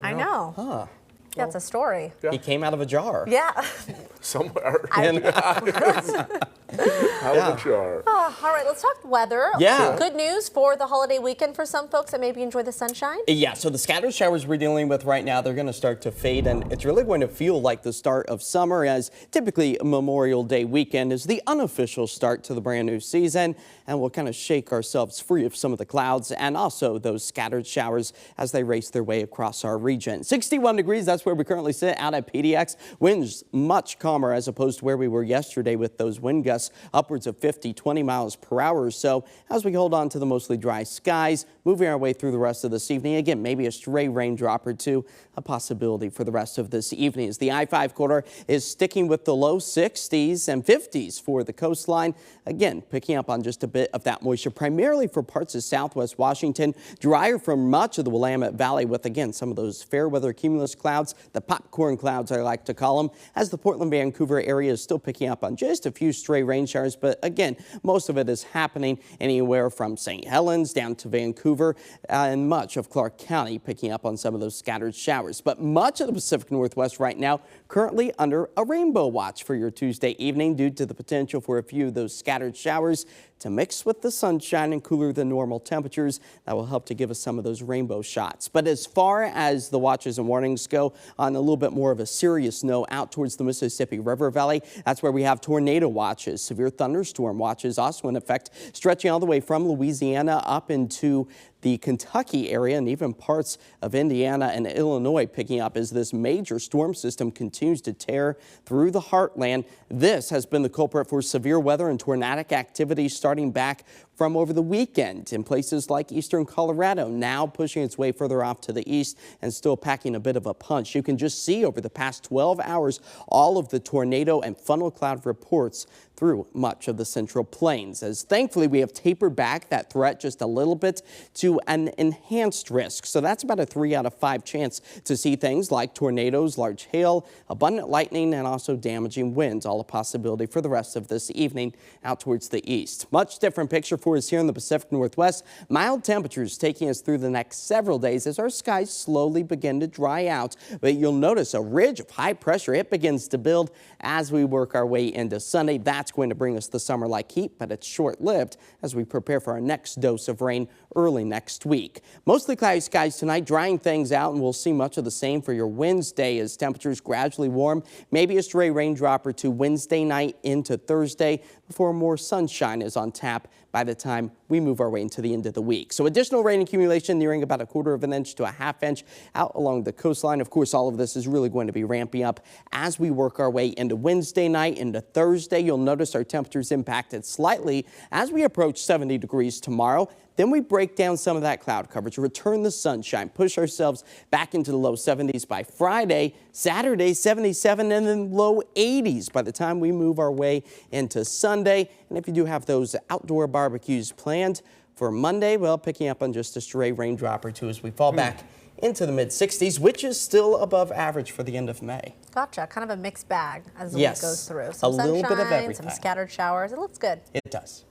I know. Huh. That's a story. Yeah. He came out of a jar. Yeah. Somewhere. And, Out of a jar. All right, let's talk weather. Yeah. Good news for the holiday weekend for some folks that maybe enjoy the sunshine. Yeah, so the scattered showers we're dealing with right now, they're going to start to fade, and it's really going to feel like the start of summer, as typically Memorial Day weekend is the unofficial start to the brand new season, and we'll kind of shake ourselves free of some of the clouds and also those scattered showers as they race their way across our region. 61 degrees, that's where we currently sit out at PDX. Winds much calmer as opposed to where we were yesterday with those wind gusts upwards of 50, 20 miles per hour or so as we hold on to the mostly dry skies, moving our way through the rest of this evening. Again, maybe a stray raindrop or two, a possibility for the rest of this evening as the I-5 corridor is sticking with the low 60s and 50s for the coastline. Again, picking up on just a bit of that moisture, primarily for parts of southwest Washington. Drier for much of the Willamette Valley with, again, some of those fair weather cumulus clouds, the popcorn clouds I like to call them, as the Portland-Vancouver area is still picking up on just a few stray rain showers. But again, most of it is happening anywhere from St. Helens down to Vancouver and much of Clark County picking up on some of those scattered showers. But much of the Pacific Northwest right now currently under a rainbow watch for your Tuesday evening due to the potential for a few of those scattered showers to mix with the sunshine and cooler than normal temperatures. That will help to give us some of those rainbow shots. But as far as the watches and warnings go, on a little bit more of a serious note, out towards the Mississippi River Valley, that's where we have tornado watches. Severe thunderstorm watches also in effect, stretching all the way from Louisiana up into the Kentucky area and even parts of Indiana and Illinois picking up as this major storm system continues to tear through the heartland. This has been the culprit for severe weather and tornadic activity starting back from over the weekend in places like eastern Colorado, now pushing its way further off to the east and still packing a bit of a punch. You can just see over the past 12 hours all of the tornado and funnel cloud reports through much of the Central Plains, as thankfully we have tapered back that threat just a little bit to an enhanced risk. So that's about a 3 out of 5 chance to see things like tornadoes, large hail, abundant lightning, and also damaging winds, all a possibility for the rest of this evening out towards the east. Much different picture for us here in the Pacific Northwest. Mild temperatures taking us through the next several days as our skies slowly begin to dry out. But you'll notice a ridge of high pressure. It begins to build as we work our way into Sunday. That's going to bring us the summer-like heat, but it's short-lived as we prepare for our next dose of rain early next week. Mostly cloudy skies tonight, drying things out, and we'll see much of the same for your Wednesday as temperatures gradually warm. Maybe a stray raindrop or two Wednesday night into Thursday before more sunshine is on tap by the time we move our way into the end of the week. So additional rain accumulation nearing about 1/4 of an inch to a 1/2 inch out along the coastline. Of course, all of this is really going to be ramping up as we work our way into Wednesday night, into Thursday. You'll notice our temperatures impacted slightly as we approach 70 degrees tomorrow. Then we break down some of that cloud coverage, return the sunshine, push ourselves back into the low 70s by Friday, Saturday 77, and then low 80s by the time we move our way into Sunday. And if you do have those outdoor barbecues planned for Monday, well, picking up on just a stray raindrop or two as we fall back into the mid-60s, which is still above average for the end of May. Gotcha. Kind of a mixed bag as the week goes through. Some a little bit of sunshine, everything. some scattered showers. It looks good. It does.